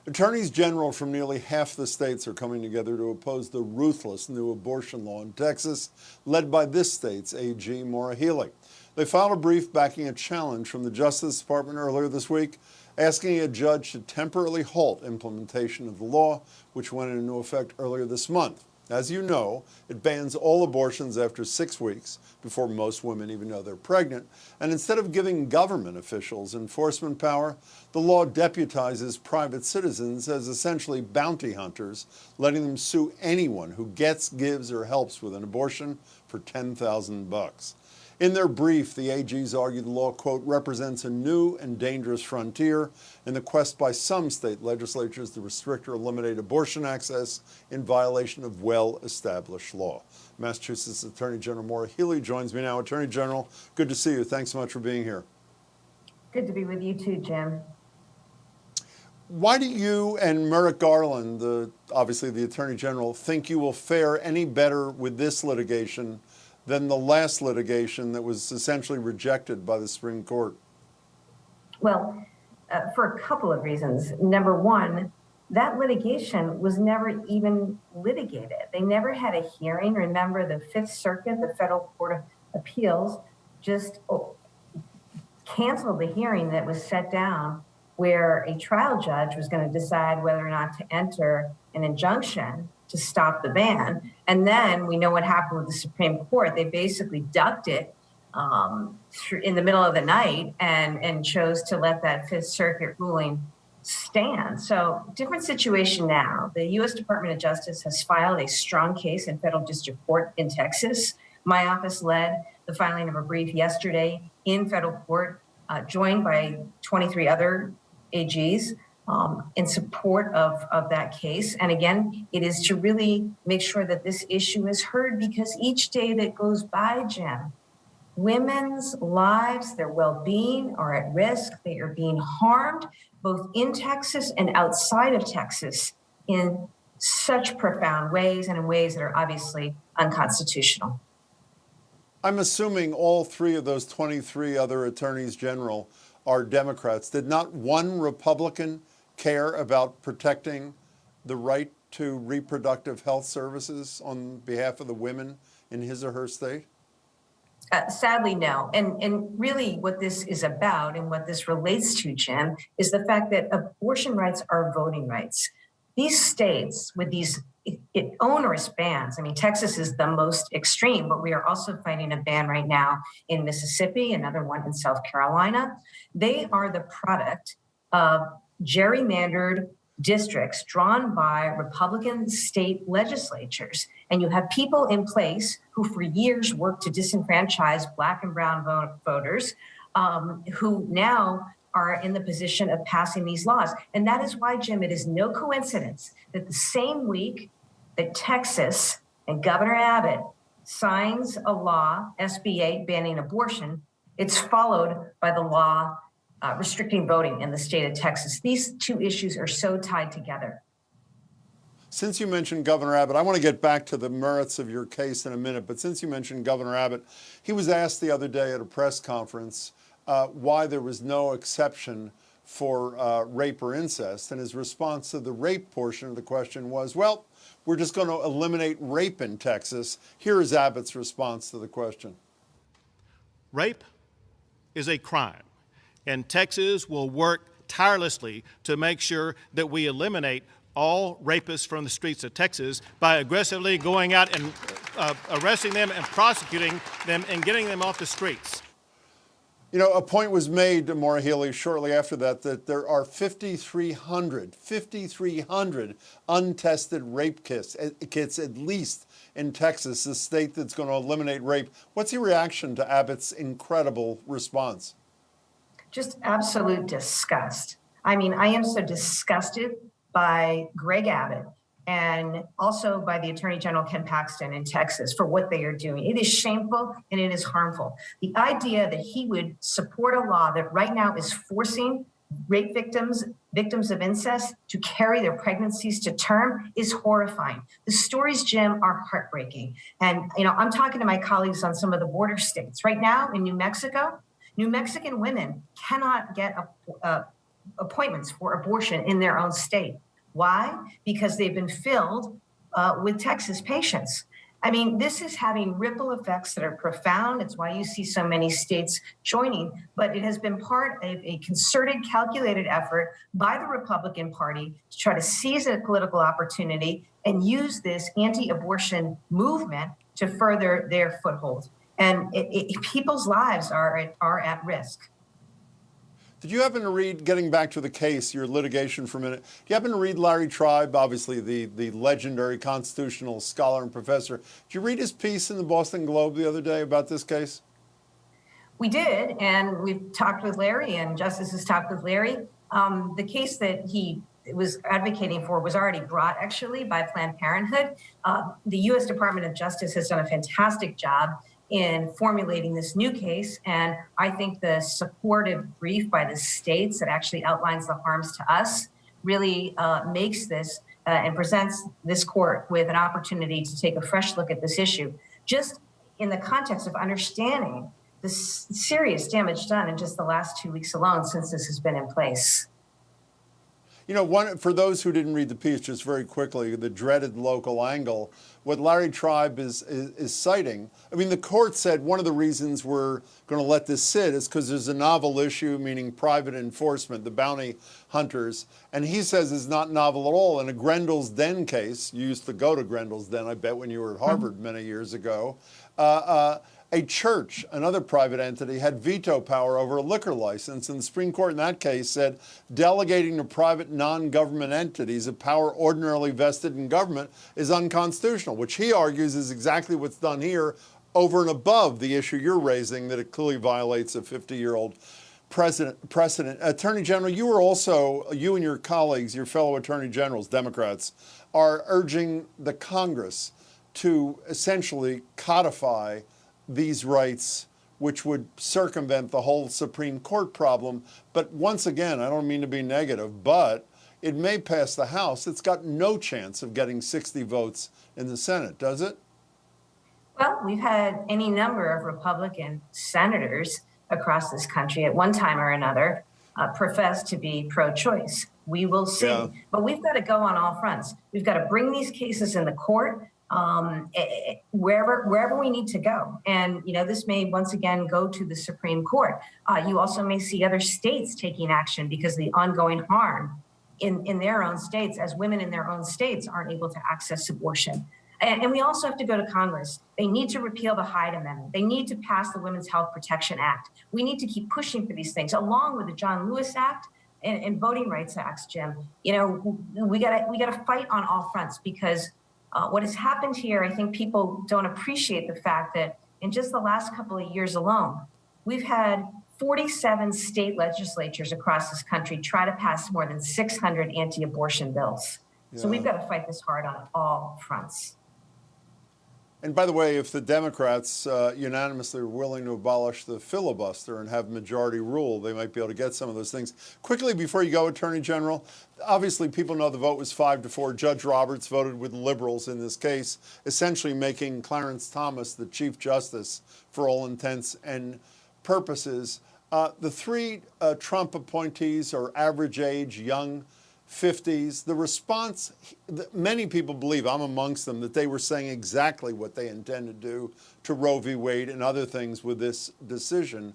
Attorneys general from nearly half the states are coming together to oppose the ruthless new abortion law in Texas, led by this state's AG, Maura Healey. They filed a brief backing a challenge from the Justice Department earlier this week, asking a judge to temporarily halt implementation of the law, which went into effect earlier this month. As you know, it bans all abortions after 6 weeks, before most women even know they're pregnant, and instead of giving government officials enforcement power, the law deputizes private citizens as essentially bounty hunters, letting them sue anyone who gets, gives, or helps with an abortion for $10,000. In their brief, the AGs argue the law, quote, represents a new and dangerous frontier in the quest by some state legislatures to restrict or eliminate abortion access in violation of well-established law. Massachusetts Attorney General Maura Healey joins me now. Attorney General, good to see you. Thanks so much for being here. Good to be with you too, Jim. Why do you and Merrick Garland, obviously the Attorney General, think you will fare any better with this litigation than the last litigation that was essentially rejected by the Supreme Court? Well, for a couple of reasons. Number one, that litigation was never even litigated. They never had a hearing. Remember, the Fifth Circuit, the Federal Court of Appeals, just canceled the hearing that was set down where a trial judge was going to decide whether or not to enter an injunction to stop the ban. And then we know what happened with the Supreme Court. They basically ducked it in the middle of the night and chose to let that Fifth Circuit ruling stand. So different situation now. The U.S. Department of Justice has filed a strong case in federal district court in Texas. My office led the filing of a brief yesterday in federal court, joined by 23 other AGs. In support of that case. And again, it is to really make sure that this issue is heard, because each day that goes by, Jim, women's lives, their well-being are at risk. They are being harmed both in Texas and outside of Texas in such profound ways and in ways that are obviously unconstitutional. I'm assuming all three of those 23 other attorneys general are Democrats. Did not one Republican care about protecting the right to reproductive health services on behalf of the women in his or her state? Sadly, no. And really what this is about and what this relates to, Jim, is the fact that abortion rights are voting rights. These states with these onerous bans, I mean, Texas is the most extreme, but we are also fighting a ban right now in Mississippi, another one in South Carolina. They are the product of gerrymandered districts drawn by Republican state legislatures. And you have people in place who for years worked to disenfranchise Black and brown voters who now are in the position of passing these laws. And that is why, Jim, it is no coincidence that the same week that Texas and Governor Abbott signs a law, SB 8, banning abortion, it's followed by the law restricting voting in the state of Texas. These two issues are so tied together. Since you mentioned Governor Abbott, I want to get back to the merits of your case in a minute, but since you mentioned Governor Abbott, he was asked the other day at a press conference why there was no exception for rape or incest, and his response to the rape portion of the question was, well, we're just going to eliminate rape in Texas. Here is Abbott's response to the question. Rape is a crime. And Texas will work tirelessly to make sure that we eliminate all rapists from the streets of Texas by aggressively going out and arresting them and prosecuting them and getting them off the streets. You know, a point was made to Maura Healey shortly after that there are 5,300 untested rape kits at least in Texas, the state that's going to eliminate rape. What's your reaction to Abbott's incredible response? Just absolute disgust. I mean, I am so disgusted by Greg Abbott and also by the Attorney General Ken Paxton in Texas for what they are doing. It is shameful and it is harmful. The idea that he would support a law that right now is forcing rape victims of incest to carry their pregnancies to term is horrifying. The stories, Jim, are heartbreaking. And, you know, I'm talking to my colleagues on some of the border states. Right now in New Mexico, New Mexican women cannot get appointments for abortion in their own state. Why? Because they've been filled with Texas patients. I mean, this is having ripple effects that are profound. It's why you see so many states joining, but it has been part of a concerted, calculated effort by the Republican Party to try to seize a political opportunity and use this anti-abortion movement to further their foothold. And people's lives are at risk. Did you happen to read, getting back to the case, your litigation for a minute, do you happen to read Larry Tribe, obviously the legendary constitutional scholar and professor? Did you read his piece in the Boston Globe the other day about this case? We did, and we've talked with Larry, and Justice has talked with Larry. The case that he was advocating for was already brought, actually, by Planned Parenthood. The U.S. Department of Justice has done a fantastic job in formulating this new case. And I think the supportive brief by the states that actually outlines the harms to us really makes this and presents this court with an opportunity to take a fresh look at this issue, just in the context of understanding the serious damage done in just the last 2 weeks alone since this has been in place. You know, for those who didn't read the piece, just very quickly, the dreaded local angle, what Larry Tribe is citing, I mean, the court said one of the reasons we're going to let this sit is because there's a novel issue, meaning private enforcement, the bounty hunters, and he says it's not novel at all. In a Grendel's Den case, you used to go to Grendel's Den, I bet, when you were at Harvard many years ago, a church, another private entity, had veto power over a liquor license, and the Supreme Court in that case said delegating to private non-government entities a power ordinarily vested in government is unconstitutional, which he argues is exactly what's done here, over and above the issue you're raising, that it clearly violates a 50-year-old precedent. Attorney General, you and your colleagues, your fellow attorney generals, Democrats, are urging the Congress to essentially codify these rights, which would circumvent the whole Supreme Court problem. But once again, I don't mean to be negative, but it may pass the House. It's got no chance of getting 60 votes in the Senate, does it? Well, we've had any number of Republican senators across this country at one time or another profess to be pro-choice. We will see. Yeah. But we've got to go on all fronts. We've got to bring these cases in the court, wherever we need to go. And, you know, this may once again go to the Supreme Court. You also may see other states taking action because of the ongoing harm in their own states, as women in their own states aren't able to access abortion. And we also have to go to Congress. They need to repeal the Hyde Amendment. They need to pass the Women's Health Protection Act. We need to keep pushing for these things, along with the John Lewis Act and Voting Rights Acts, Jim. You know, we gotta fight on all fronts, because what has happened here, I think people don't appreciate the fact that in just the last couple of years alone, we've had 47 state legislatures across this country try to pass more than 600 anti-abortion bills. Yeah. So we've got to fight this hard on all fronts. And by the way, if the Democrats unanimously are willing to abolish the filibuster and have majority rule, they might be able to get some of those things. Quickly, before you go, Attorney General, obviously people know the vote was 5-4. Judge Roberts voted with liberals in this case, essentially making Clarence Thomas the Chief Justice for all intents and purposes. The three Trump appointees are average age, young, 50s. The response, many people believe, I'm amongst them, that they were saying exactly what they intend to do to Roe v. Wade and other things with this decision.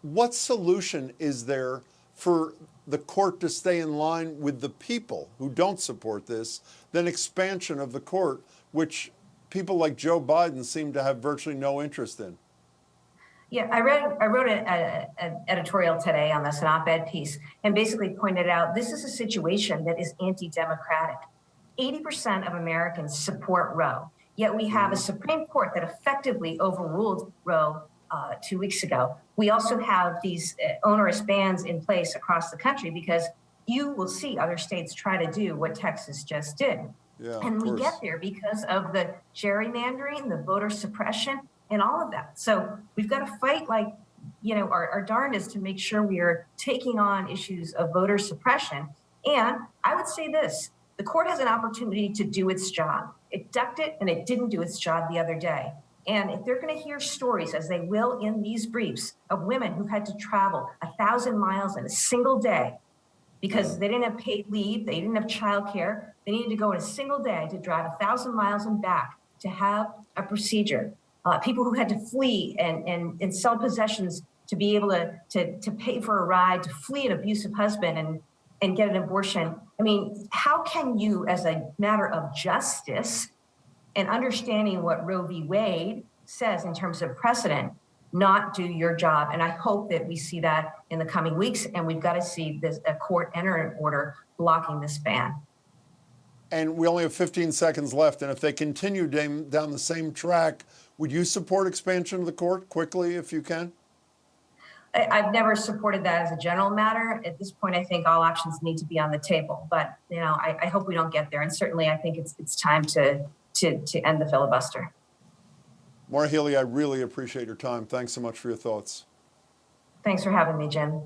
What solution is there for the court to stay in line with the people who don't support this than expansion of the court, which people like Joe Biden seem to have virtually no interest in? Yeah, I wrote an editorial today on this, an op-ed piece, and basically pointed out this is a situation that is anti-democratic. 80% of Americans support Roe, yet we have a Supreme Court that effectively overruled Roe 2 weeks ago. We also have these onerous bans in place across the country because you will see other states try to do what Texas just did. Yeah, and we get there because of the gerrymandering, the voter suppression, and all of that. So we've got to fight like, you know, our darndest to make sure we are taking on issues of voter suppression. And I would say this, the court has an opportunity to do its job. It ducked it and it didn't do its job the other day. And if they're going to hear stories, as they will in these briefs, of women who had to travel 1,000 miles in a single day because they didn't have paid leave, they didn't have childcare. They needed to go in a single day to drive 1,000 miles and back to have a procedure. People who had to flee and sell possessions to be able to pay for a ride, to flee an abusive husband and get an abortion. I mean, how can you, as a matter of justice and understanding what Roe v. Wade says in terms of precedent, not do your job? And I hope that we see that in the coming weeks, and we've got to see a court enter an order blocking this ban. And we only have 15 seconds left, and if they continue down the same track, would you support expansion of the court quickly if you can? I've never supported that as a general matter. At this point, I think all options need to be on the table. But I hope we don't get there. And certainly, I think it's time to end the filibuster. Maura Healey, I really appreciate your time. Thanks so much for your thoughts. Thanks for having me, Jim.